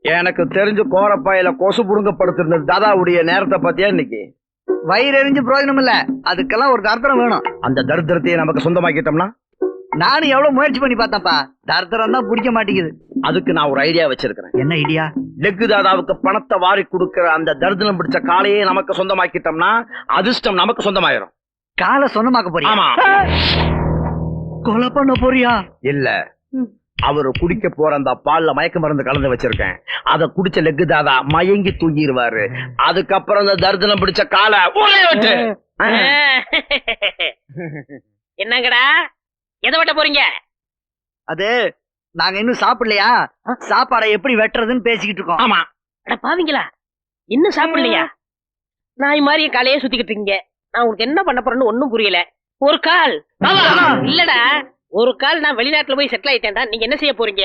எனக்கு தெரிஞ்சு கோரப்பாயில கொசு புடுங்கப்படுத்திருந்த தாதாவுடைய நேரத்தை பத்தியா இன்னைக்கு? வயிறு எரிஞ்சு பிரயோஜனம் இல்ல, அதுக்கெல்லாம் ஒரு தர்த்தரம் வேணும். அந்த தரித்திரத்தையே நமக்கு சொந்தமாக்கிட்டோம்னா? நானும் எவ்வளவு முயற்சி பண்ணி பார்த்தப்பா, தர்த்தரம் தான் பிடிக்க மாட்டேங்குது. அதுக்கு நான் ஒரு ஐடியா வச்சிருக்கிறேன். என்ன ஐடியா? லெக்கு தாதாவுக்கு பணத்தை வாரி கொடுக்கிற அந்த தரித்திரம் பிடிச்ச காலையே நமக்கு சொந்தமாக்கிட்டோம்னா அதிர்ஷ்டம் நமக்கு சொந்தமாயிரும். காலை சொந்தமாக்க போறியா? ஆமா. கொலை பண்ண போறியா? இல்ல, அவரு குடிக்க போற அந்த பால்ல மயக்க மருந்து கலந்து வச்சிருக்கேன். அத குடிச்ச லெக்கு தாதா மயங்கி தூங்கிடுவாரு. அதுக்கப்புறம் அந்த தரித்திரம் பிடிச்ச காலை விட்டு என்னங்கடா எதை வெட்ட போறீங்க? அது நாங்க இன்னும் சாப்பிடலையா, சாப்பாடை எப்படி வெட்டுறதுன்னு பேசிக்கிட்டு இருக்கோம். ஆமா. அட பாவீங்களா, இன்னும் சாப்பிடலையா? நாய் மாதிரியே காலையே சுத்திக்கிட்டு இருக்கீங்க. நான் உங்களுக்கு என்ன பண்ண போறேன்னு ஒண்ணும் புரியல. ஒரு கால் இல்லடா, ஒரு கால் நான் வெளிநாட்டுல போய் செட்டில் ஆயிட்டேன்டா. நீங்க என்ன செய்ய போறீங்க?